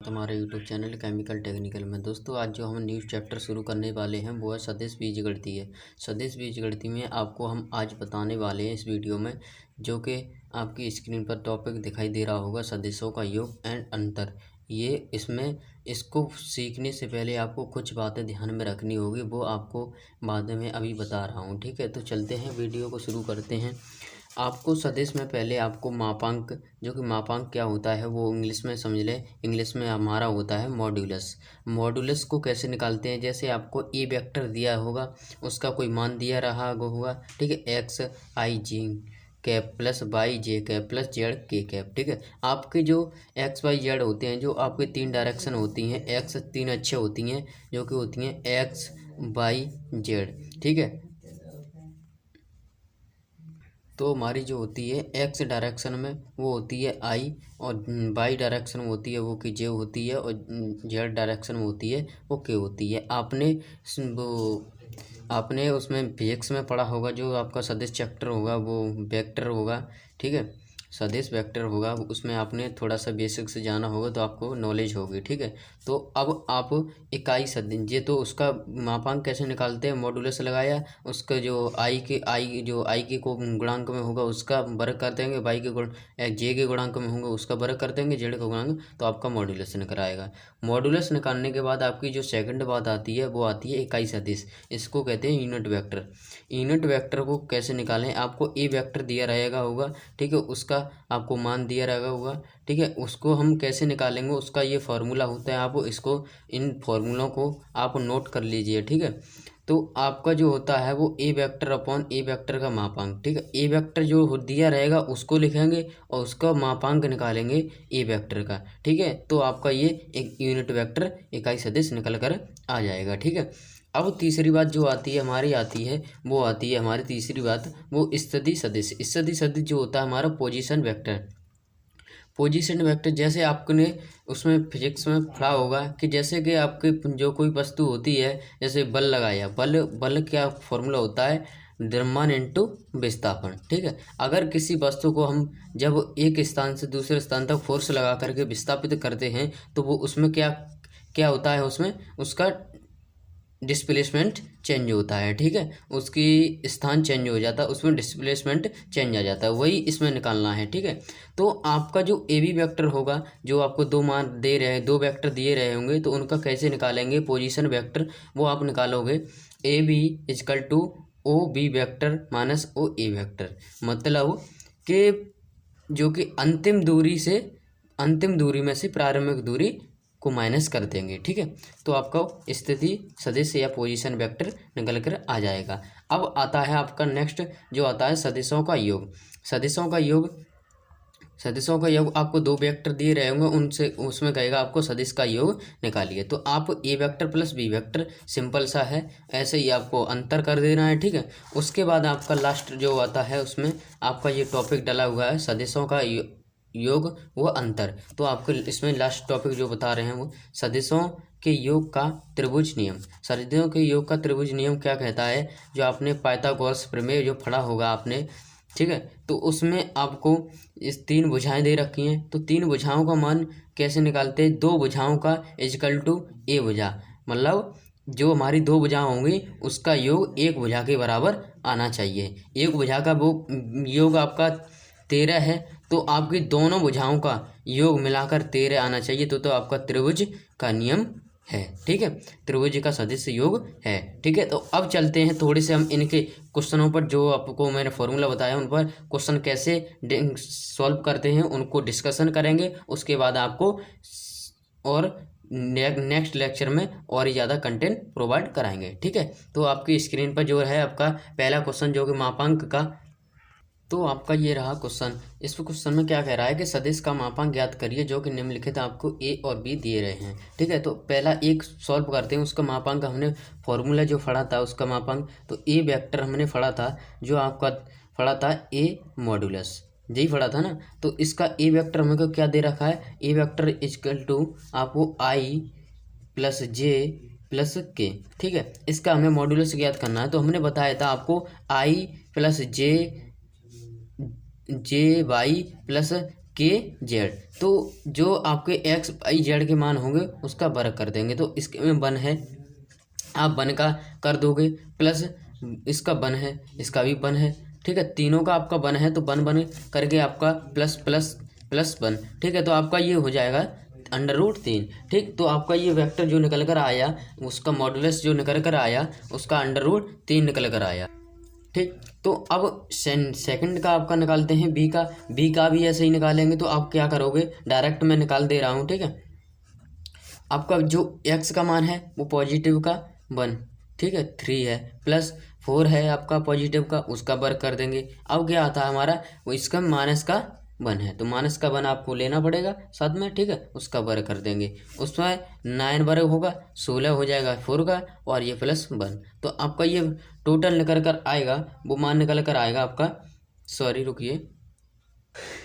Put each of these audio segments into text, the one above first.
हमारे YouTube channel chemical technical में। दोस्तों आज जो हम न्यू चैप्टर शुरू करने वाले हैं वो है सदिश बीजगणिती है। सदिश बीजगणिती में आपको हम आज बताने वाले हैं इस वीडियो में, जो कि आपकी स्क्रीन पर टॉपिक दिखाई दे रहा होगा, सदिशों का योग एंड अंतर। ये इसको सीखने से पहले आपको कुछ बातें ध्यान में रखनी होगी, वो आपको बाद में अभी बता रहा हूँ। ठीक है, तो चलते हैं, वीडियो को शुरू करते हैं। आपको सदिश में पहले आपको मापांक, जो कि मापांक क्या होता है वो इंग्लिश में समझ लें। इंग्लिश में हमारा होता है मॉड्यूलस। मॉड्यूलस को कैसे निकालते हैं, जैसे आपको ए वेक्टर दिया होगा, उसका कोई मान दिया रहा होगा, ठीक है, एक्स आई जी कैप प्लस वाई जे कैप प्लस जेड के कैप। ठीक है, आपके जो एक्स वाई जेड होते हैं, जो आपके तीन डायरेक्शन होती हैं, एक्स तीन अच्छे होती हैं, जो कि होती हैं एक्स वाई जेड। ठीक है, तो हमारी जो होती है एक्स डायरेक्शन में वो होती है आई, और वाई डायरेक्शन में होती है वो कि जे होती है, और जेड डायरेक्शन में होती है वो के होती है। आपने उसमें फिजिक्स में पढ़ा होगा, जो आपका सदिश चैप्टर होगा वो वेक्टर होगा। ठीक है, सदिश वेक्टर होगा, उसमें आपने थोड़ा सा बेसिक से जाना होगा तो आपको नॉलेज होगी। ठीक है, तो अब आप इकाई सदिश, ये तो उसका मापांक कैसे निकालते हैं, मॉडुलस लगाया, उसका जो आई के को गुणांक में होगा उसका वर्ग कर देंगे, वाई के गुण जे के गुणांक में होंगे उसका वर्ग कर देंगे, जेड का गुणांक, तो आपका मॉडुलस निकल आएगा। मॉडुलस निकालने के बाद आपकी जो सेकंड बात आती है वो आती है इकाई सदिश। इसको कहते हैं यूनिट वेक्टर। यूनिट वेक्टर को कैसे निकालें, आपको ए वेक्टर दिया रहेगा होगा, ठीक है, उसका आपको मान दिया रहेगा होगा। ठीक है, उसको हम कैसे निकालेंगे, उसका ये फार्मूला होता है, आप इसको, इन फार्मूलों को आप नोट कर लीजिए। ठीक है, तो आपका जो होता है वो ए वेक्टर अपॉन ए वेक्टर का मापांक। ठीक है, ए वेक्टर जो दिया रहेगा उसको लिखेंगे और उसका मापांक निकालेंगे ए वेक्टर का। ठीक है, तो आपका ये एक यूनिट वेक्टर इकाई सदिश निकल कर आ जाएगा। ठीक है, अब तीसरी बात जो आती है हमारी, आती है वो आती है हमारी तीसरी बात, वो स्थिति सदिश। स्थिति सदिश जो होता है हमारा पोजीशन वेक्टर। पोजीशन वेक्टर, जैसे आपने उसमें फिजिक्स में पढ़ा होगा कि जैसे कि आपकी जो कोई वस्तु होती है, जैसे बल लगाया, बल क्या फॉर्मूला होता है, द्रव्यमान इंटू विस्थापन। ठीक है, अगर किसी वस्तु को हम जब एक स्थान से दूसरे स्थान तक फोर्स लगा करके विस्थापित करते हैं, तो वो उसमें क्या क्या होता है, उसमें उसका डिस्प्लेसमेंट चेंज होता है। ठीक है, उसकी स्थान चेंज हो जाता है, उसमें डिस्प्लेसमेंट चेंज आ जाता है, वही इसमें निकालना है। ठीक है, तो आपका जो ए बी वेक्टर होगा, जो आपको दो मान दे रहे हैं, दो वेक्टर दिए रहे होंगे, तो उनका कैसे निकालेंगे पोजीशन वेक्टर, वो आप निकालोगे A B equal to O B vector minus O A vector. मतलब कि जो कि अंतिम दूरी में से प्रारंभिक दूरी को माइनस कर देंगे। ठीक है, तो आपका स्थिति सदिश या पोजीशन वेक्टर निकल कर आ जाएगा। अब आता है आपका नेक्स्ट, जो आता है सदिशों का योग। सदिशों का योग आपको दो वेक्टर दिए रहे होंगे, उनसे उसमें कहेगा आपको सदिश का योग निकालिए, तो आप A vector plus B vector, simple सा है, ऐसे ही आपको अंतर कर देना है। ठीक है, उसके बाद आपका लास्ट जो आता है, उसमें आपका ये टॉपिक डला हुआ है सदिशों का योग व अंतर। तो आपको इसमें लास्ट टॉपिक जो बता रहे हैं वो सदिशों के योग का त्रिभुज नियम। सदिशों के योग का त्रिभुज नियम क्या कहता है, जो आपने पाइथागोरस प्रमेय जो पढ़ा होगा आपने, ठीक है, तो उसमें आपको इस तीन भुजाएं दे रखी हैं, तो तीन भुजाओं का मान कैसे निकालते हैं, दो भुजाओं का इजकल टू ए भुजा, मतलब जो हमारी दो भुजा होंगी उसका योग एक भुजा के बराबर आना चाहिए। एक भुजा का वो योग आपका 13 है, तो आपकी दोनों भुजाओं का योग मिलाकर 13 आना चाहिए, तो आपका त्रिभुज का नियम है। ठीक है, त्रिभुज का सदिश योग है। ठीक है, तो अब चलते हैं थोड़े से हम इनके क्वेश्चनों पर, जो आपको मैंने फॉर्मूला बताया उन पर क्वेश्चन कैसे सॉल्व करते हैं उनको डिस्कशन करेंगे। उसके बाद आपको और नेक्स्ट लेक्चर में और ही ज़्यादा कंटेंट प्रोवाइड कराएंगे। ठीक है, तो आपकी स्क्रीन पर जो है आपका पहला क्वेश्चन, जो कि मापांक का, तो आपका ये रहा क्वेश्चन। इस क्वेश्चन में क्या कह रहा है कि सदिश का मापांक ज्ञात करिए, जो कि निम्नलिखित आपको ए और बी दिए रहे हैं। ठीक है, तो पहला एक सॉल्व करते हैं, उसका मापांक हमने फॉर्मूला जो पढ़ा था उसका मापांक, तो ए वेक्टर हमने पढ़ा था, जो आपका पढ़ा था ए मॉड्यूलस, यही पढ़ा था ना। तो इसका ए वेक्टर हमें को क्या दे रखा है, ए वेक्टर इजकल टू आपको आई प्लस जे प्लस के। ठीक है, इसका हमें मॉड्यूलस ज्ञात करना है, तो हमने बताया था आपको आई प्लस जे वाई प्लस के जेड। तो जो आपके एक्स वाई जेड के मान होंगे उसका वर्ग कर देंगे। तो इसके में 1 है, आप 1 का कर दोगे, प्लस इसका 1 है, इसका भी 1 है, ठीक है। तीनों का आपका 1 है तो 1 करके आपका प्लस प्लस प्लस 1, ठीक है। तो आपका ये हो जाएगा √3, ठीक। तो आपका ये वेक्टर जो निकल कर आया उसका मॉडुलस जो निकल कर आया उसका √3 निकल कर आया, ठीक। तो अब सेकंड का आपका निकालते हैं बी का भी ऐसे ही निकालेंगे। तो आप क्या करोगे, डायरेक्ट मैं निकाल दे रहा हूँ, ठीक है। आपका जो एक्स का मान है वो पॉजिटिव का 1, ठीक है, 3 है, प्लस 4 है आपका पॉजिटिव का, उसका वर्ग कर देंगे। अब क्या आता है हमारा, वो इसका माइनस का 1 है, तो माइनस का 1 आपको लेना पड़ेगा साथ में, ठीक है, उसका वर्ग कर देंगे। उसमें 9 वर्ग होगा, 16 हो जाएगा 4 का, और ये प्लस 1। तो आपका ये टोटल निकल कर आएगा, वो मान निकल कर आएगा आपका, सॉरी रुकिए,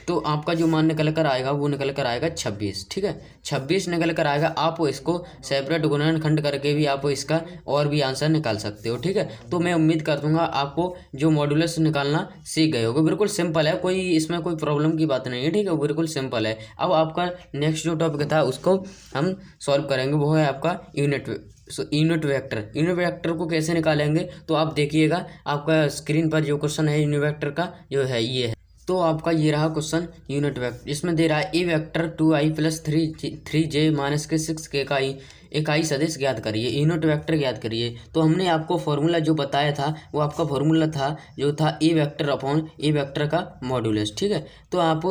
तो आपका जो मान निकल कर आएगा वो निकल कर आएगा 26, ठीक है, 26 निकल कर आएगा। आप इसको सेपरेट गुणनखंड करके भी आप इसका और भी आंसर निकाल सकते हो, ठीक है। तो मैं उम्मीद कर दूंगा आपको जो मॉडुलस निकालना सीख गए होगे। बिल्कुल सिंपल है, कोई इसमें कोई प्रॉब्लम की बात नहीं है, ठीक है, बिल्कुल सिंपल है। अब आपका नेक्स्ट जो टॉपिक था उसको हम सॉल्व करेंगे, वो है आपका यूनिट वेक्टर को कैसे निकालेंगे। तो आप देखिएगा आपका स्क्रीन पर जो क्वेश्चन है यूनिट वेक्टर का जो है ये है। तो आपका ये रहा क्वेश्चन यूनिट वेक्टर, इसमें दे रहा है ए वेक्टर 2i + 3j - 6 के इकाई सदिश ज्ञात करिए, यूनिट वेक्टर ज्ञात करिए। तो हमने आपको फॉर्मूला जो बताया था वो आपका फॉर्मूला था जो था A vector upon A vector का मॉडुलस, ठीक है। तो आप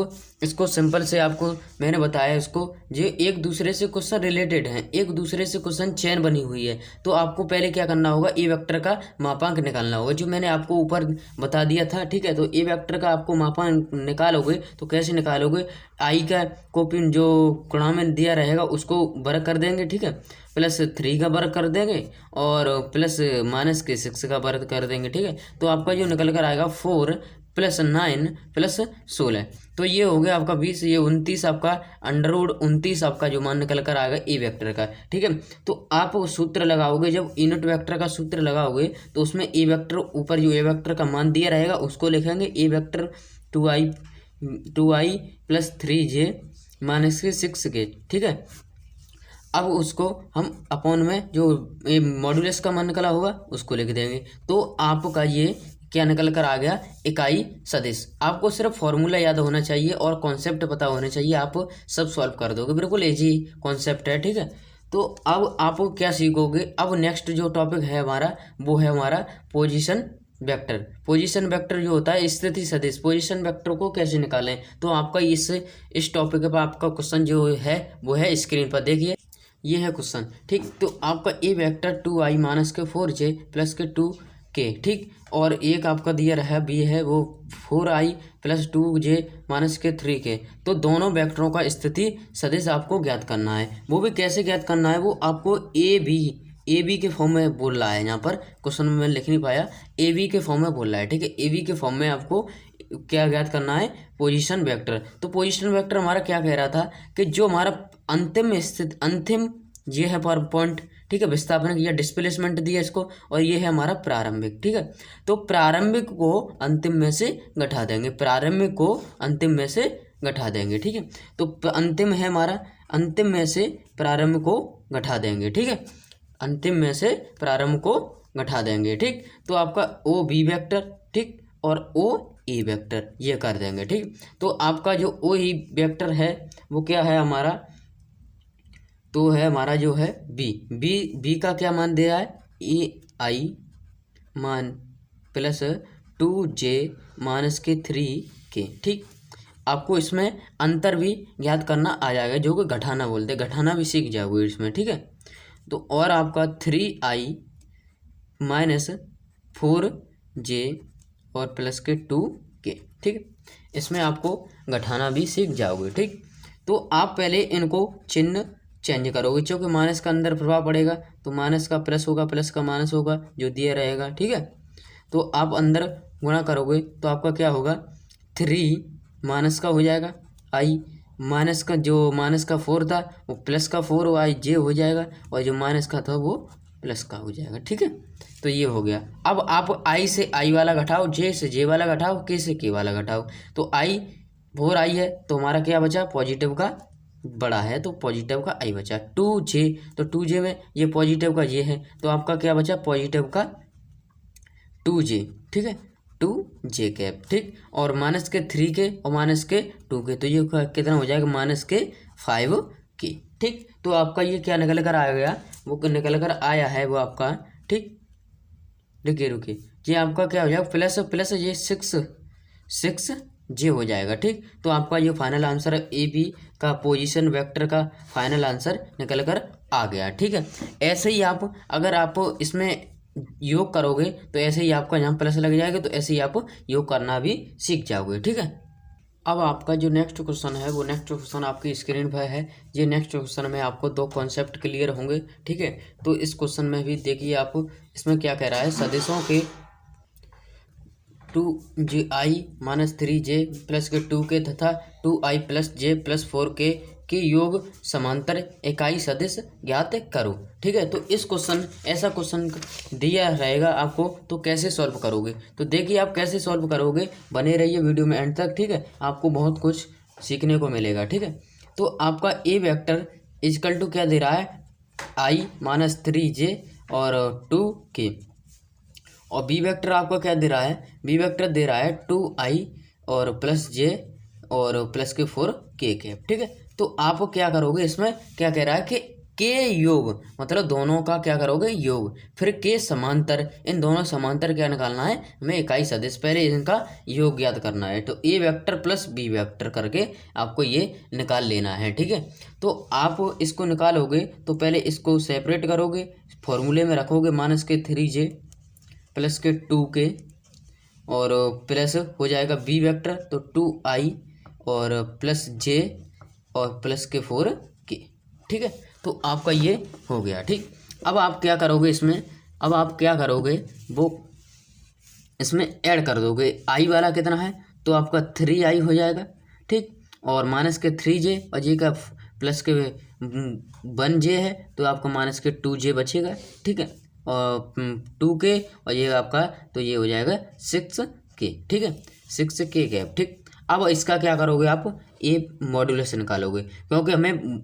इसको सिंपल से आपको मैंने बताया, इसको जो एक दूसरे से क्वेश्चन रिलेटेड हैं, एक दूसरे से क्वेश्चन चेन बनी हुई है, तो आपको पहले क्या करना होगा, ए वेक्टर का मापांक निकालना होगा, जो मैंने आपको ऊपर बता दिया था, ठीक है। तो ए वेक्टर का आपको मापांक निकालोगे तो कैसे निकालोगे, आई का कोपिन जो गुणा में दिया रहेगा उसको वर्ग कर देंगे, ठीक है, प्लस 3 का वर्ग कर देंगे, और प्लस -6 का वर्ग कर देंगे, ठीक है। तो आपका जो निकल कर आएगा 4 + 9 + 16, तो ये हो गया आपका 20, ये 29 आपका √29 आपका जो मान निकल कर आएगा ए वेक्टर का, ठीक है। तो आप सूत्र लगाओगे, जब यूनिट वेक्टर का सूत्र लगाओगे तो उसमें ए वेक्टर ऊपर जो ए वेक्टर का मान दिया रहेगा उसको लिखेंगे ए वेक्टर 2i + 3j - 6 के, ठीक है। अब उसको हम अपॉन में जो मॉडुलस का मान निकला होगा उसको लिख देंगे। तो आपका ये क्या निकल कर आ गया, इकाई सदिश। आपको सिर्फ फॉर्मूला याद होना चाहिए और कॉन्सेप्ट पता होना चाहिए, आप सब सॉल्व कर दोगे, बिल्कुल इजी कॉन्सेप्ट है, ठीक है। तो अब आप क्या सीखोगे, अब नेक्स्ट जो टॉपिक है हमारा वो है हमारा पोजीशन वेक्टर जो होता है स्थिति सदिश, पोजीशन वेक्टर को कैसे निकालें। तो आपका इस टॉपिक पर आपका क्वेश्चन जो है वो है स्क्रीन पर देखिए, ये है क्वेश्चन, ठीक। तो आपका A vector 2i - 4j + 2k, ठीक, और एक आपका दिया रहा बी है वो 4i + 2j - 3k। तो दोनों वेक्टरों का स्थिति सदिश आपको ज्ञात करना है, वो भी कैसे ज्ञात करना है, वो आपको ए बी के फॉर्म में बोल रहा है, यहाँ पर क्वेश्चन में मैं लिख नहीं पाया, ए बी के फॉर्म में बोल रहा है, ठीक है। ए बी के फॉर्म में आपको क्या ज्ञात करना है, पोजीशन वेक्टर। तो पोजीशन वेक्टर हमारा क्या कह रहा था कि जो हमारा अंतिम ये है पर पॉइंट, ठीक है, विस्थापन या डिस्प्लेसमेंट दिया इसको, और ये है हमारा प्रारंभिक, ठीक है। तो प्रारंभिक को अंतिम में से घटा देंगे, ठीक है। तो अंतिम है हमारा, अंतिम में से प्रारंभ को घटा देंगे, ठीक है, अंतिम में से प्रारंभ को घटा देंगे, ठीक। तो आपका ओ बी वेक्टर, ठीक, और ओ ई वेक्टर ये कर देंगे, ठीक। तो आपका जो ओ ई वेक्टर है वो क्या है हमारा, तो है हमारा जो है बी का क्या मान दिया है, ए आई मान + 2j - 3k, ठीक। आपको इसमें अंतर भी ज्ञात करना आ जाएगा, जो कि घटाना बोलते हैं, घटाना भी सीख जाओगे इसमें, ठीक है। तो और आपका 3i - 4j और +2k, ठीक, इसमें आपको घटाना भी सीख जाओगे, ठीक। तो आप पहले इनको चिन्ह चेंज करोगे, क्योंकि माइनस का अंदर प्रभाव पड़ेगा, तो माइनस का प्लस होगा, प्लस का माइनस होगा, जो दिया रहेगा, ठीक है। तो आप अंदर गुणा करोगे तो आपका क्या होगा, 3 माइनस का हो जाएगा, आई माइनस का जो माइनस का 4 था वो प्लस का 4 आई जे हो जाएगा, और जो माइनस का था वो प्लस का हो जाएगा, ठीक है। तो ये हो गया। अब आप आई से आई वाला घटाओ, जे से जे वाला घटाओ, के से के वाला घटाओ। तो आई 4i है तो हमारा क्या बचा, पॉजिटिव का बड़ा है तो पॉजिटिव का आई बचा। 2j तो 2j में ये पॉजिटिव का ये है तो आपका क्या बचा, पॉजिटिव का 2j, ठीक है, 2j कैप, ठीक। और माइनस के 3k और माइनस के 2k तो ये कितना हो जाएगा, माइनस के 5k, ठीक। तो आपका ये क्या निकल कर आ गया, वो निकल कर आया है वो आपका, ठीक। रुकिए ये आपका क्या हो जाएगा, प्लस प्लस ये 6j हो जाएगा, ठीक। तो आपका ये फाइनल आंसर ए बी का पोजीशन वेक्टर का फाइनल आंसर निकल कर आ गया, ठीक है। ऐसे ही आप अगर आप इसमें योग करोगे तो ऐसे ही आपका यहाँ प्लस लग जाएगा, तो ऐसे ही आप योग करना भी सीख जाओगे, ठीक है। अब आपका जो नेक्स्ट क्वेश्चन है वो नेक्स्ट क्वेश्चन आपकी स्क्रीन पर है। ये नेक्स्ट क्वेश्चन में आपको 2 कॉन्सेप्ट क्लियर होंगे, ठीक है। तो इस क्वेश्चन में भी देखिए आप इसमें क्या कह रहा है, सदिशों के 2i माइनस 3j प्लस के 2k तथा 2i plus j plus 4k के योग समांतर इकाई सदिश ज्ञात करो, ठीक है। तो इस क्वेश्चन ऐसा क्वेश्चन दिया रहेगा आपको, तो कैसे सॉल्व करोगे, तो देखिए आप कैसे सॉल्व करोगे, बने रहिए वीडियो में एंड तक, ठीक है। आपको बहुत कुछ सीखने को मिलेगा, ठीक है। तो आपका ए वेक्टर इजकल टू क्या दे रहा है, i माइनस 3j और 2k, और बी वेक्टर आपका क्या दे रहा है, बी वेक्टर दे रहा है 2i और प्लस j और प्लस के 4k कैप, ठीक है। तो आप क्या करोगे, इसमें क्या कह रहा है कि के योग मतलब दोनों का क्या करोगे, योग, फिर के समांतर, इन दोनों समांतर क्या निकालना है हमें, इकाई सदिश, पहले इनका योग ज्ञात करना है। तो A vector plus B vector करके आपको ये निकाल लेना है, ठीक है। तो आप इसको निकालोगे तो पहले इसको सेपरेट करोगे, फॉर्मूले में रखोगे माइनस के 3j प्लस के 2k और प्लस हो जाएगा बी वेक्टर तो 2i और प्लस j और प्लस के 4k, ठीक है। तो आपका ये हो गया, ठीक। अब आप क्या करोगे इसमें, अब आप क्या करोगे वो इसमें ऐड कर दोगे, i वाला कितना है तो आपका 3i हो जाएगा, ठीक। और माइनस के 3j और j का प्लस के 1j है तो आपका माइनस के 2j बचेगा, ठीक है। और 2k और ये आपका तो ये हो जाएगा 6k, ठीक है, 6k कैप, ठीक। अब इसका क्या करोगे आप, ए मॉड्यूलस निकालोगे, क्योंकि हमें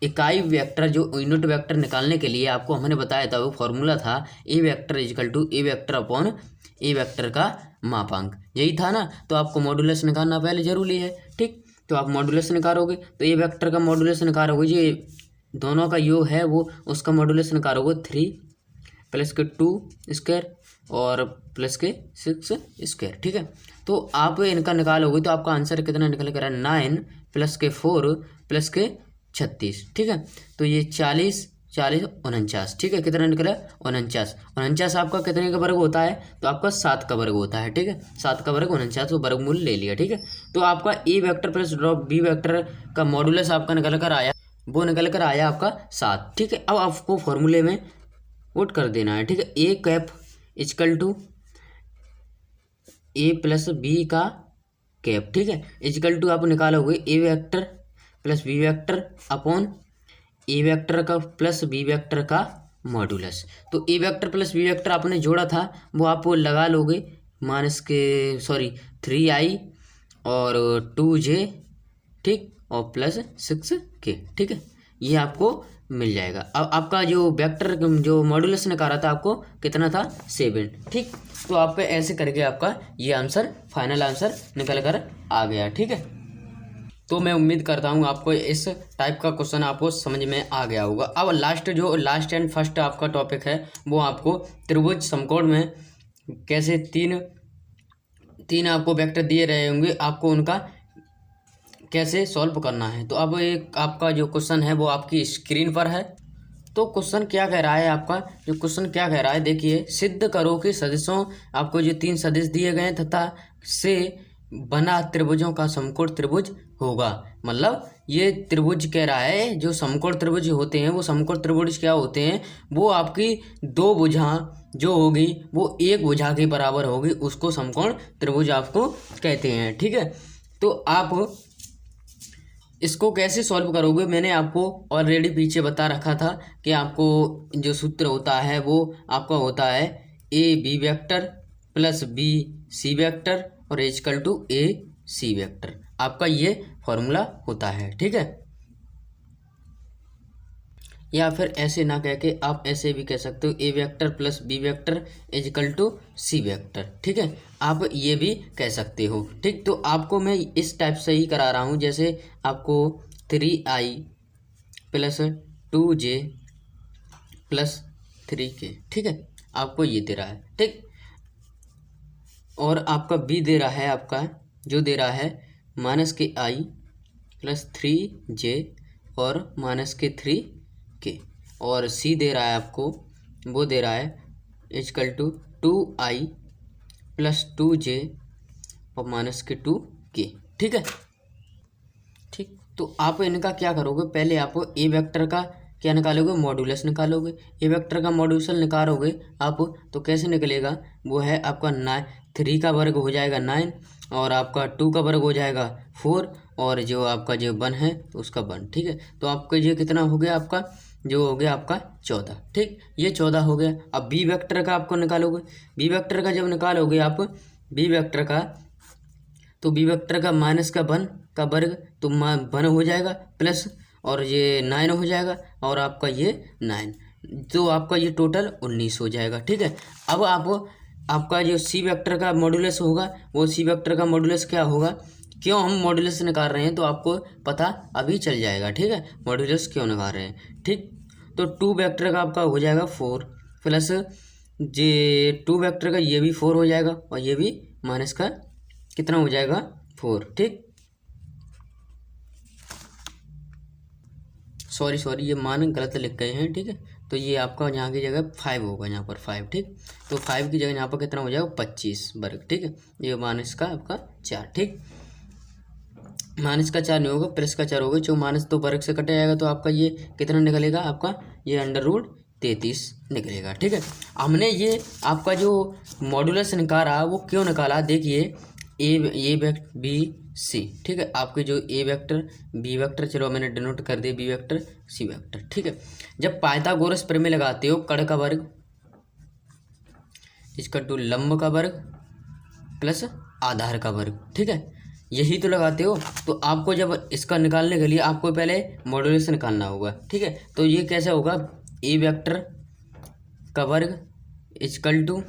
इकाई वेक्टर जो यूनिट वेक्टर निकालने के लिए आपको हमने बताया था, वो फॉर्मूला था A vector is equal to A vector upon A vector का मापांक, यही था ना। तो आपको मॉड्यूलस निकालना पहले जरूरी है, ठीक। तो आप मॉड्यूलस निकालोगे तो ए वेक्टर का मॉड्यूलस निकालोगे, ये दोनों का योग है वो, उसका मॉड्यूलस निकालोगे 3 प्लस के 2 स्क्वायर और प्लस के 6 स्क्वायर, ठीक है। तो आप इनका निकालोगे तो आपका आंसर कितना निकल कर 9 प्लस के 4 प्लस के 36, ठीक है। तो ये 40 49, ठीक है। कितना निकला 49 आपका कितने का वर्ग होता है, तो आपका 7 का वर्ग होता है, ठीक है। 7 का वर्ग 49 को वर्गमूल ले लिया, ठीक है। तो आपका A vector plus drop B vector का मॉड्यूलस आपका निकल कर आया, वो निकल कर आया आपका 7, ठीक है। अब आपको फॉर्मूले में पुट कर देना है, ठीक है। A cap is equal to A plus B का कैप, ठीक है, इजकल टू आप निकालोगे A vector plus B vector upon A vector का प्लस बी वेक्टर का मॉड्यूलस। तो A vector plus B vector आपने जोड़ा था वो आप लगा लोगे, माइनस के 3i और 2j, ठीक, और प्लस 6k, ठीक है, ये आपको मिल जाएगा। अब आपका जो वेक्टर जो मॉड्यूलस निकाला था आपको कितना था 7, ठीक। तो आपका ऐसे करके आपका ये आंसर फाइनल आंसर निकल कर आ गया, ठीक है। तो मैं उम्मीद करता हूँ आपको इस टाइप का क्वेश्चन आपको समझ में आ गया होगा। अब लास्ट एंड फर्स्ट आपका टॉपिक है वो आपको त्रिभुज समकोण में कैसे तीन आपको वेक्टर दिए रहे होंगे, आपको उनका कैसे सॉल्व करना है। तो अब एक आपका जो क्वेश्चन है वो आपकी स्क्रीन पर है। तो क्वेश्चन क्या कह रहा है, आपका जो क्वेश्चन क्या कह रहा है देखिए, सिद्ध करो कि सदिशों, आपको जो 3 सदिश दिए गए तथा से बना त्रिभुजों का समकोण त्रिभुज होगा। मतलब ये त्रिभुज कह रहा है, जो समकोण त्रिभुज होते हैं वो समकोण त्रिभुज क्या होते हैं, वो आपकी 2 भुजा जो होगी वो 1 भुजा के बराबर होगी, उसको समकोण त्रिभुज आपको कहते हैं, ठीक है। तो आप इसको कैसे सॉल्व करोगे, मैंने आपको ऑलरेडी पीछे बता रखा था कि आपको जो सूत्र होता है वो आपका होता है A B vector plus B C vector और equal to A C vector. आपका ये फॉर्मूला होता है, ठीक है। या फिर ऐसे ना कह के आप ऐसे भी कह सकते हो A vector plus B vector is equal to C vector, ठीक है। आप ये भी कह सकते हो, ठीक। तो आपको मैं इस टाइप से ही करा रहा हूँ, जैसे आपको 3i plus 2j plus 3k, ठीक है, आपको ये दे रहा है, ठीक। और आपका बी दे रहा है, आपका जो दे रहा है -i प्लस 3j और -3k, और सी दे रहा है आपको, वो दे रहा है equal to 2i plus 2j और -2k, ठीक है, ठीक। तो आप इनका क्या करोगे, पहले आप ए वेक्टर का क्या निकालोगे, मॉड्यूलस निकालोगे। ए वेक्टर का मॉड्यूलस निकालोगे आप तो कैसे निकलेगा, वो है आपका 3 का वर्ग हो जाएगा 9, और आपका 2 का वर्ग हो जाएगा 4, और जो आपका जो 1 है तो उसका 1, ठीक है। तो आपका ये कितना हो गया, आपका जो हो गया आपका 14, ठीक। ये 14 हो गया। अब बी वेक्टर का आपको निकालोगे, बी वेक्टर का जब निकालोगे आप बी वेक्टर का, तो बी वेक्टर का -1 का वर्ग तो 1 हो जाएगा, प्लस और ये 9 हो जाएगा, और आपका ये 9, तो आपका ये टोटल 19 हो जाएगा, ठीक है। अब आपका जो सी वेक्टर का मॉड्यूलस होगा, वो सी वेक्टर का मॉड्यूलस क्या होगा, क्यों हम मॉड्यूलस निकाल रहे हैं तो आपको पता अभी चल जाएगा, ठीक है, मॉड्यूलस क्यों निकाल रहे हैं, ठीक। तो 2 वेक्टर का आपका हो जाएगा 4 प्लस जे 2 वेक्टर का ये भी 4 हो जाएगा, और ये भी माइनस का कितना हो जाएगा 4, ठीक। सॉरी ये मान गलत लिख गए हैं, ठीक है। तो ये आपका यहाँ की जगह 5 होगा, यहाँ पर 5, ठीक। तो 5 की जगह यहाँ पर कितना हो जाएगा 25 वर्ग, ठीक है। ये माइनस का आपका 4, ठीक। माइनस का 4 नहीं होगा, प्लस का 4 होगा, जो माइनस तो वर्ग से कटा जाएगा, तो आपका ये कितना निकलेगा, आपका ये √33 निकलेगा, ठीक है। हमने ये आपका जो मॉड्यूलस निकाला वो क्यों निकाला, देखिए ए वेक्टर बी सी, ठीक है। आपके जो ए वेक्टर बी वेक्टर, चलो मैंने डिनोट कर दिया बी वेक्टर सी वेक्टर, ठीक है। जब पाइथागोरस प्रमेय लगाते हो, कड़ का वर्ग इसका टू लंब का वर्ग प्लस आधार का वर्ग, ठीक है, यही तो लगाते हो। तो आपको जब इसका निकालने के लिए आपको पहले मॉड्यूलस निकालना होगा, ठीक है। तो ये कैसे होगा, ए वेक्टर का वर्ग equal to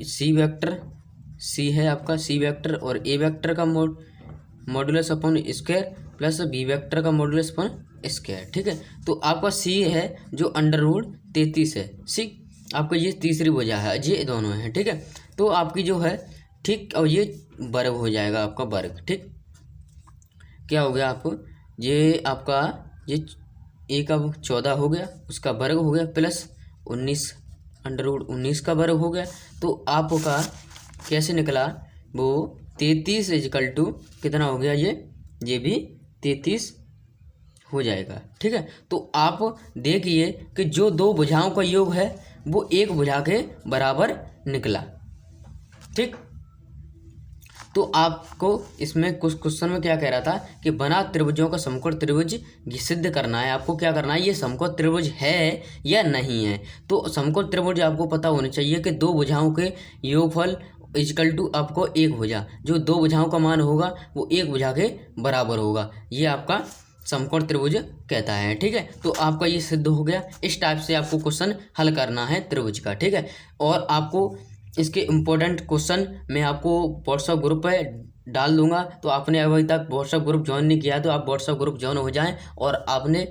C vector, C है आपका सी वेक्टर, और ए वेक्टर का modulus upon square plus B vector का मॉड्यूलस अपॉन स्क्वायर, ठीक है। तो आपका सी है जो √33 है, सी आपका ये तीसरी भुजा है, ये दोनों हैं, ठीक है। तो आपकी जो है, ठीक, और ये वर्ग हो जाएगा आपका वर्ग, ठीक। क्या हो गया आपको, ये आपका ये ए का 14 हो गया, उसका वर्ग हो गया, प्लस 19 √19 का वर्ग हो गया। तो आपका कैसे निकला, वो 33 इक्वल टू कितना हो गया, ये भी 33 हो जाएगा, ठीक है। तो आप देखिए कि जो दो भुजाओं का योग है वो एक भुजा के बराबर निकला, ठीक। तो आपको इसमें कुछ क्वेश्चन में क्या कह रहा था कि बना त्रिभुजों का समकोण त्रिभुज सिद्ध करना है। आपको क्या करना है, ये समकोण त्रिभुज है या नहीं है। तो समकोण त्रिभुज आपको पता होना चाहिए कि दो भुजाओं के योगफल इक्वल टू आपको एक भुजा, जो दो भुजाओं का मान होगा वो एक भुजा के बराबर होगा, ये आपका समकोण त्रिभुज कहता है, ठीक है। तो आपका ये सिद्ध हो गया। इस टाइप से आपको क्वेश्चन हल करना है त्रिभुज का, ठीक है। और आपको इसके इम्पोर्टेंट क्वेश्चन मैं आपको व्हाट्सएप ग्रुप पे डाल दूंगा। तो आपने अभी तक व्हाट्सएप ग्रुप ज्वाइन नहीं किया तो आप व्हाट्सएप ग्रुप ज्वाइन हो जाएं, और आपने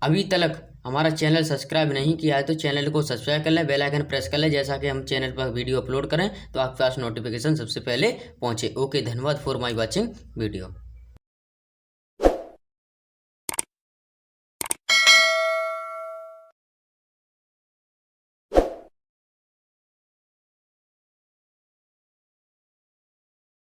अभी तक हमारा चैनल सब्सक्राइब नहीं किया है तो चैनल को सब्सक्राइब कर लें, बेल आइकन प्रेस कर लें, जैसा कि हम चैनल पर वीडियो अपलोड करें तो आपके पास नोटिफिकेशन सबसे पहले पहुंचे। ओके, धन्यवाद फॉर माय वाचिंग वीडियो।